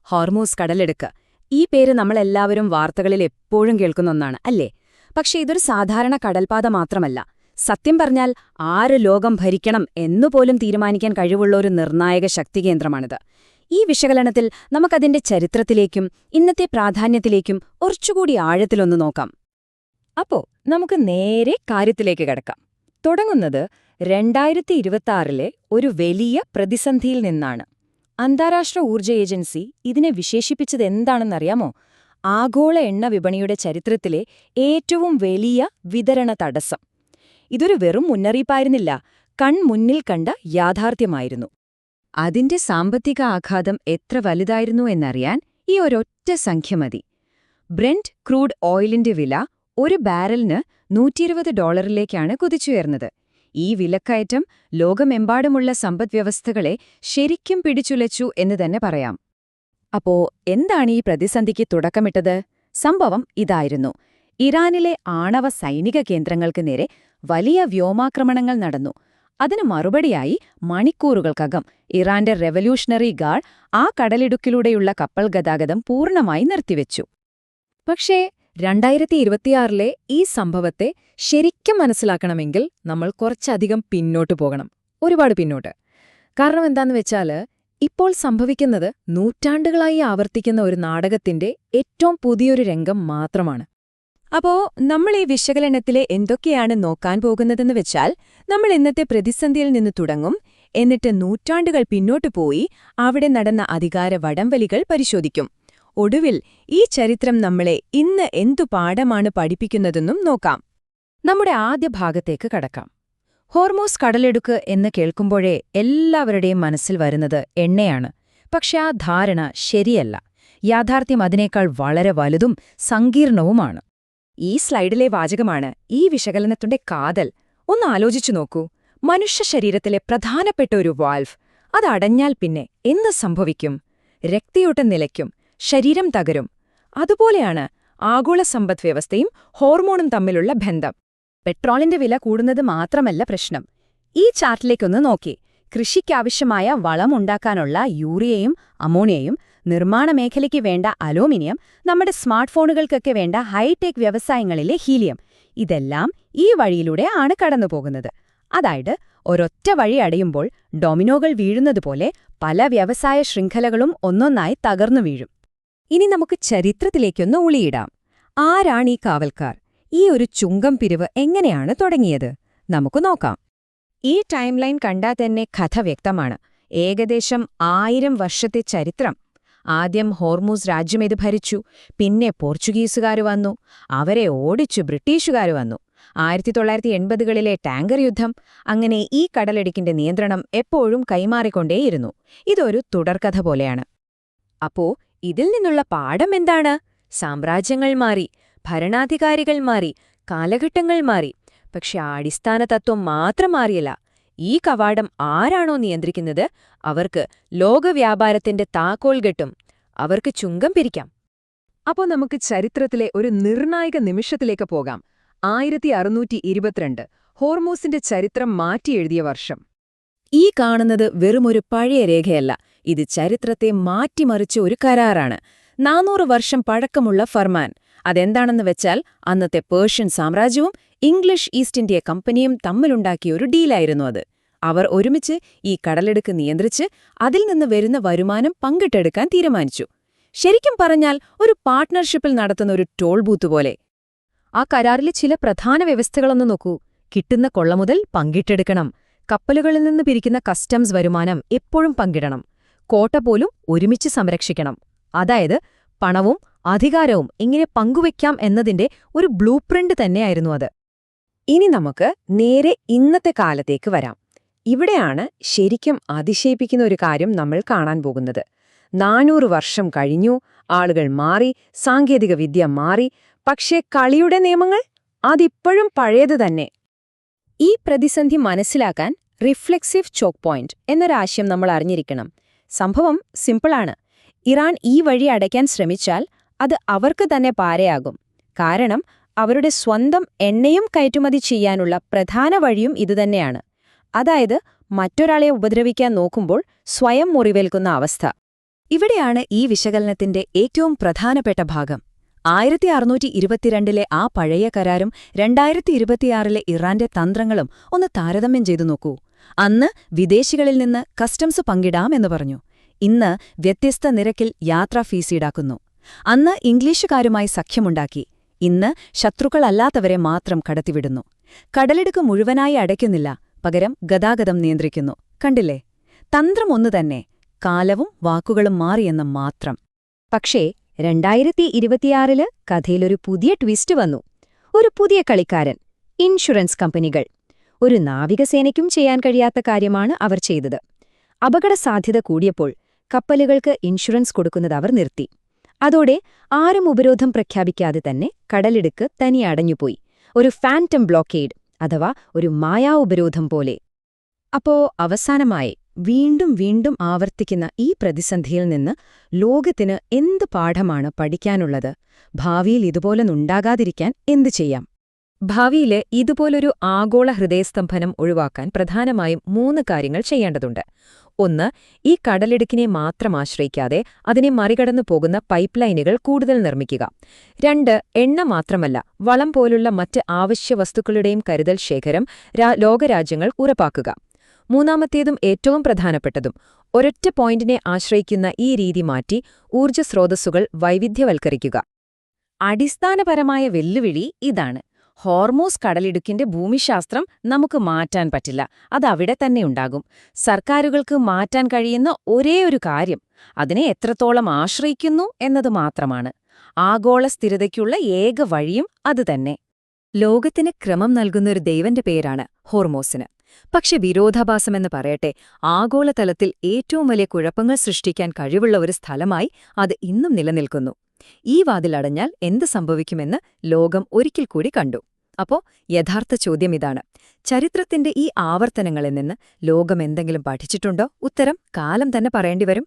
Hormuz കടലെടുക്ക്. ഈ പേര് നമ്മളെല്ലാവരും വാർത്തകളിൽ എപ്പോഴും കേൾക്കുന്ന ഒന്നാണ്, അല്ലേ? പക്ഷേ ഇതൊരു സാധാരണ കടൽപാത മാത്രമല്ല. സത്യം പറഞ്ഞാൽ ആര് ലോകം ഭരിക്കണം എന്നുപോലും തീരുമാനിക്കാൻ കഴിവുള്ള ഒരു നിർണായക ശക്തികേന്ദ്രമാണിത്. ഈ വിശകലനത്തിൽ നമുക്കതിന്റെ ചരിത്രത്തിലേക്കും ഇന്നത്തെ പ്രാധാന്യത്തിലേക്കും കുറച്ചുകൂടി ആഴത്തിലൊന്ന് നോക്കാം. അപ്പോ നമുക്ക് നേരെ കാര്യത്തിലേക്ക് കടക്കാം. തുടങ്ങുന്നത് 2026-ലെ ഒരു വലിയ പ്രതിസന്ധിയിൽ നിന്നാണ്. അന്താരാഷ്ട്ര ഊർജ്ജ ഏജൻസി ഇതിനെ വിശേഷിപ്പിച്ചത് എന്താണെന്നറിയാമോ? ആഗോള എണ്ണ വിപണിയുടെ ചരിത്രത്തിലെ ഏറ്റവും വലിയ വിതരണ തടസ്സം. ഇതൊരു വെറും മുന്നറിയിപ്പായിരുന്നില്ല, കൺമുന്നിൽ കണ്ട യാഥാർത്ഥ്യമായിരുന്നു. അതിന്റെ സാമ്പത്തിക ആഘാതം എത്ര വലുതായിരുന്നു എന്നറിയാൻ ഈ ഒരൊറ്റ സംഖ്യ മതി. ബ്രെന്റ് ക്രൂഡ് ഓയിലിന്റെ വില ഒരു ബാരലിന് $120 കുതിച്ചുയർന്നത്. ഈ വിലക്കയറ്റം ലോകമെമ്പാടുമുള്ള സമ്പദ്വ്യവസ്ഥകളെ ശരിക്കും പിടിച്ചുലച്ചു എന്ന് തന്നെ പറയാം. അപ്പോ എന്താണ് ഈ പ്രതിസന്ധിക്ക് തുടക്കമിട്ടത്? സംഭവം ഇതായിരുന്നു. ഇറാനിലെ ആണവ സൈനിക കേന്ദ്രങ്ങൾക്ക് നേരെ വലിയ വ്യോമാക്രമണങ്ങൾ നടന്നു. അതിന് മറുപടിയായി മണിക്കൂറുകൾക്കകം ഇറാന്റെ റെവല്യൂഷണറി ഗാർഡ് ആ കടലിടുക്കിലൂടെയുള്ള കപ്പൽ ഗതാഗതം പൂർണ്ണമായി നിർത്തിവെച്ചു. പക്ഷേ 2026-ലെ ഈ സംഭവത്തെ ശരിക്കും മനസ്സിലാക്കണമെങ്കിൽ നമ്മൾ കുറച്ചധികം പിന്നോട്ടു പോകണം, ഒരുപാട് പിന്നോട്ട്. കാരണം എന്താന്ന് വെച്ചാല് ഇപ്പോൾ സംഭവിക്കുന്നത് നൂറ്റാണ്ടുകളായി ആവർത്തിക്കുന്ന ഒരു നാടകത്തിന്റെ ഏറ്റവും പുതിയൊരു രംഗം മാത്രമാണ്. അപ്പോ നമ്മൾ ഈ വിശകലനത്തിലെ എന്തൊക്കെയാണ് നോക്കാൻ പോകുന്നതെന്ന് വെച്ചാൽ, നമ്മൾ ഇന്നത്തെ പ്രതിസന്ധിയിൽ നിന്ന് തുടങ്ങും, എന്നിട്ട് നൂറ്റാണ്ടുകൾ പിന്നോട്ടു പോയി അവിടെ നടന്ന അധികാര വടംവലികൾ പരിശോധിക്കും. ഒടുവിൽ ഈ ചരിത്രം നമ്മളെ ഇന്ന് എന്തു പാഠമാണ് പഠിപ്പിക്കുന്നതെന്നും നോക്കാം. നമ്മുടെ ആദ്യ ഭാഗത്തേക്ക് കടക്കാം. ഹോർമൂസ് കടലെടുക്ക് എന്ന് കേൾക്കുമ്പോഴേ എല്ലാവരുടെയും മനസ്സിൽ വരുന്നത് എണ്ണയാണ്. പക്ഷെ ആ ധാരണ ശരിയല്ല. യാഥാർത്ഥ്യം അതിനേക്കാൾ വളരെ വലുതും സങ്കീർണവുമാണ്. ഈ സ്ലൈഡിലെ വാചകമാണ് ഈ വിശകലനത്തിന്റെ കാതൽ. ഒന്ന് ആലോചിച്ചു നോക്കൂ. മനുഷ്യ ശരീരത്തിലെ പ്രധാനപ്പെട്ട ഒരു വാൽവ് അതടഞ്ഞാൽ പിന്നെ എന്ത് സംഭവിക്കും? രക്തയോട്ടം നിലയ്ക്കും, ശരീരം തകരും. അതുപോലെയാണ് ആഗോള സമ്പദ്വ്യവസ്ഥയും ഹോർമോണും തമ്മിലുള്ള ബന്ധം. പെട്രോളിന്റെ വില കൂടുന്നത് മാത്രമല്ല പ്രശ്നം. ഈ ചാർട്ടിലേക്കൊന്ന് നോക്കി. കൃഷിക്കാവശ്യമായ വളമുണ്ടാക്കാനുള്ള യൂറിയയും അമോണിയയും, നിർമ്മാണ മേഖലയ്ക്ക് വേണ്ട അലൂമിനിയം, നമ്മുടെ സ്മാർട്ട് ഫോണുകൾക്കൊക്കെ വേണ്ട ഹൈടെക് വ്യവസായങ്ങളിലെ ഹീലിയം, ഇതെല്ലാം ഈ വഴിയിലൂടെ ആണ് കടന്നുപോകുന്നത്. അതായത് ഒരൊറ്റ വഴി അടയുമ്പോൾ ഡൊമിനോകൾ വീഴുന്നതുപോലെ പല വ്യവസായ ശൃംഖലകളും ഒന്നൊന്നായി തകർന്നു വീഴും. ഇനി നമുക്ക് ചരിത്രത്തിലേക്കൊന്ന് ഉളിയിടാം. ആരാണീ കാവൽക്കാർ? ഈ ഒരു ചുങ്കം പിരിവ് എങ്ങനെയാണ് തുടങ്ങിയത്? നമുക്ക് നോക്കാം. ഈ ടൈം ലൈൻ കണ്ടാൽ തന്നെ കഥ വ്യക്തമാണ്. ഏകദേശം 1000 വർഷത്തെ ചരിത്രം. ആദ്യം ഹോർമൂസ് രാജ്യം ഇത് ഭരിച്ചു, പിന്നെ പോർച്ചുഗീസുകാർ വന്നു, അവരെ ഓടിച്ചു ബ്രിട്ടീഷുകാർ വന്നു. 1980-കളിലെ ടാങ്കർ യുദ്ധം. അങ്ങനെ ഈ കടലിടുക്കിന്റെ നിയന്ത്രണം എപ്പോഴും കൈമാറിക്കൊണ്ടേയിരുന്നു. ഇതൊരു തുടർക്കഥ പോലെയാണ്. അപ്പോ ഇതിൽ നിന്നുള്ള പാഠം എന്താണ്? സാമ്രാജ്യങ്ങൾ മാറി, ഭരണാധികാരികൾ മാറി, കാലഘട്ടങ്ങൾ മാറി. പക്ഷെ ആ അടിസ്ഥാന തത്വം മാത്രം മാറിയല്ല. ഈ കവാടം ആരാണോ നിയന്ത്രിക്കുന്നത് അവർക്ക് ലോകവ്യാപാരത്തിന്റെ താക്കോൽ കിട്ടും, അവർക്ക് ചുങ്കം പിരിക്കാം. അപ്പോൾ നമുക്ക് ചരിത്രത്തിലെ ഒരു നിർണായക നിമിഷത്തിലേക്ക് പോകാം. 1622, ഹോർമൂസിന്റെ ചരിത്രം മാറ്റിയെഴുതിയ വർഷം. ഈ കാണുന്നത് വെറുമൊരു പഴയ രേഖയല്ല, ഇത് ചരിത്രത്തെ മാറ്റിമറിച്ച ഒരു കരാറാണ്. 400 വർഷം പഴക്കമുള്ള ഫർമാൻ. അതെന്താണെന്ന് വെച്ചാൽ അന്നത്തെ പേർഷ്യൻ സാമ്രാജ്യവും ഇംഗ്ലീഷ് ഈസ്റ്റ് ഇന്ത്യ കമ്പനിയും തമ്മിലുണ്ടാക്കിയ ഒരു ഡീലായിരുന്നു അത്. അവർ ഒരുമിച്ച് ഈ കടലെടുക്ക് നിയന്ത്രിച്ച് അതിൽ നിന്ന് വരുന്ന വരുമാനം പങ്കിട്ടെടുക്കാൻ തീരുമാനിച്ചു. ശരിക്കും പറഞ്ഞാൽ ഒരു പാർട്ട്ണർഷിപ്പിൽ നടത്തുന്ന ഒരു ടോൾ ബൂത്ത് പോലെ. ആ കരാറിലെ ചില പ്രധാന വ്യവസ്ഥകളൊന്ന് നോക്കൂ. കിട്ടുന്ന കൊള്ളമുതൽ പങ്കിട്ടെടുക്കണം. കപ്പലുകളിൽ നിന്ന് പിരിക്കുന്ന കസ്റ്റംസ് വരുമാനം എപ്പോഴും പങ്കിടണം. കോട്ട പോലും ഒരുമിച്ച് സംരക്ഷിക്കണം. അതായത് പണവും അധികാരവും എങ്ങനെ പങ്കുവയ്ക്കാം എന്നതിന്റെ ഒരു ബ്ലൂ പ്രിന്റ് തന്നെയായിരുന്നു അത്. ഇനി നമുക്ക് നേരെ ഇന്നത്തെ കാലത്തേക്ക് വരാം. ഇവിടെയാണ് ശരിക്കും അതിശയിപ്പിക്കുന്ന ഒരു കാര്യം നമ്മൾ കാണാൻ പോകുന്നത്. 400 വർഷം കഴിഞ്ഞു, ആളുകൾ മാറി, സാങ്കേതിക വിദ്യ മാറി, പക്ഷേ കളിയുടെ നിയമങ്ങൾ അതിപ്പോഴും പഴയത് തന്നെ. ഈ പ്രതിസന്ധി മനസ്സിലാക്കാൻ റിഫ്ലെക്സീവ് ചോക്ക് പോയിന്റ് എന്നൊരാശയം നമ്മൾ അറിഞ്ഞിരിക്കണം. സംഭവം സിമ്പിളാണ്. ഇറാൻ ഈ വഴി അടയ്ക്കാൻ ശ്രമിച്ചാൽ അത് അവർക്ക് തന്നെ പാരയാകും. കാരണം അവരുടെ സ്വന്തം എണ്ണയും കയറ്റുമതി ചെയ്യാനുള്ള പ്രധാന വഴിയും ഇതുതന്നെയാണ്. അതായത് മറ്റൊരാളെ ഉപദ്രവിക്കാൻ നോക്കുമ്പോൾ സ്വയം മുറിവേൽക്കുന്ന അവസ്ഥ. ഇവിടെയാണ് ഈ വിശകലനത്തിന്റെ ഏറ്റവും പ്രധാനപ്പെട്ട ഭാഗം. 1622 ആ പഴയ കരാരും 2026 ഇറാന്റെ തന്ത്രങ്ങളും ഒന്ന് താരതമ്യം ചെയ്തു നോക്കൂ. അന്ന് വിദേശികളിൽ നിന്ന് കസ്റ്റംസ് പങ്കിടാമെന്ന് പറഞ്ഞു. ഇന്ന് വ്യത്യസ്ത നിരക്കിൽ യാത്രാ ഫീസ് ഈടാക്കുന്നു. അന്ന് ഇംഗ്ലീഷുകാരുമായി സഖ്യമുണ്ടാക്കി. ഇന്ന് ശത്രുക്കളല്ലാത്തവരെ മാത്രം കടത്തിവിടുന്നു. കടലിടുക്ക് മുഴുവനായി അടയ്ക്കുന്നില്ല, പകരം ഗതാഗതം നിയന്ത്രിക്കുന്നു. കണ്ടില്ലേ? തന്ത്രം ഒന്നുതന്നെ, കാലവും വാക്കുകളും മാറിയെന്ന് മാത്രം. പക്ഷേ 2026 കഥയിലൊരു പുതിയ ട്വിസ്റ്റ് വന്നു. ഒരു പുതിയ കളിക്കാരൻ, ഇൻഷുറൻസ് കമ്പനികൾ. ഒരു നാവികസേനയ്ക്കും ചെയ്യാൻ കഴിയാത്ത കാര്യമാണ് അവർ ചെയ്തത്. അപകടസാധ്യത കൂടിയപ്പോൾ കപ്പലുകൾക്ക് ഇൻഷുറൻസ് കൊടുക്കുന്നത് അവർ നിർത്തി. അതോടെ ആരും ഉപരോധം പ്രഖ്യാപിക്കാതെ തന്നെ കടലിടുക്ക് തനിയെ അടഞ്ഞുപോയി. ഒരു ഫാന്റം ബ്ലോക്കേഡ്, അഥവാ ഒരു മായാ ഉപരോധം പോലെ. അപ്പോ അവസാനമായി വീണ്ടും വീണ്ടും ആവർത്തിക്കുന്ന ഈ പ്രതിസന്ധിയിൽ നിന്ന് ലോകത്തിന് എന്ത് പാഠമാണ് പഠിക്കാനുള്ളത്? ഭാവിയിൽ ഇതുപോലൊന്നുണ്ടാകാതിരിക്കാൻ എന്തു ചെയ്യാം? ഭാവിയിലെ ഇതുപോലൊരു ആഗോള ഹൃദയസ്തംഭനം ഒഴിവാക്കാൻ പ്രധാനമായും 3 കാര്യങ്ങൾ ചെയ്യേണ്ടതുണ്ട്. 1. ഈ കടലിടുക്കിനെ മാത്രം ആശ്രയിക്കാതെ അതിനെ മറികടന്നു പോകുന്ന പൈപ്പ് ലൈനുകൾ കൂടുതൽ നിർമ്മിക്കുക. 2. എണ്ണ മാത്രമല്ല, വളം പോലുള്ള മറ്റ് ആവശ്യ വസ്തുക്കളുടെയും കരുതൽ ശേഖരം ലോകരാജ്യങ്ങൾ ഉറപ്പാക്കുക. 3. ഏറ്റവും പ്രധാനപ്പെട്ടതും, ഒരൊറ്റ പോയിന്റിനെ ആശ്രയിക്കുന്ന ഈ രീതി മാറ്റി ഊർജ്ജസ്രോതസ്സുകൾ വൈവിധ്യവൽക്കരിക്കുക. അടിസ്ഥാനപരമായ വെല്ലുവിളി ഇതാണ്. ഹോർമൂസ് കടലിടുക്കിന്റെ ഭൂമിശാസ്ത്രം നമുക്ക് മാറ്റാൻ പറ്റില്ല. അതവിടെ തന്നെയുണ്ടാകും. സർക്കാരുകൾക്ക് മാറ്റാൻ കഴിയുന്ന ഒരേയൊരു കാര്യം അതിനെ എത്രത്തോളം ആശ്രയിക്കുന്നു എന്നത് മാത്രമാണ്. ആഗോള സ്ഥിരതയ്ക്കുള്ള ഏക വഴിയും അതുതന്നെ. ലോകത്തിന് ക്രമം നൽകുന്നൊരു ദൈവന്റെ പേരാണ് ഹോർമോസിന്. പക്ഷെ വിരോധാഭാസമെന്ന് പറയട്ടെ, ആഗോളതലത്തിൽ ഏറ്റവും വലിയ കുഴപ്പങ്ങൾ സൃഷ്ടിക്കാൻ കഴിവുള്ള ഒരു സ്ഥലമായി അത് ഇന്നും നിലനിൽക്കുന്നു. ഈ വാതിലടഞ്ഞാൽ എന്ത് സംഭവിക്കുമെന്ന് ലോകം ഒരിക്കൽ കൂടി കണ്ടു. അപ്പോ യഥാർത്ഥ ചോദ്യം ഇതാണ്: ചരിത്രത്തിന്റെ ഈ ആവർത്തനങ്ങളിൽ നിന്ന് ലോകം എന്തെങ്കിലും പഠിച്ചിട്ടുണ്ടോ? ഉത്തരം കാലം തന്നെ പറയേണ്ടിവരും.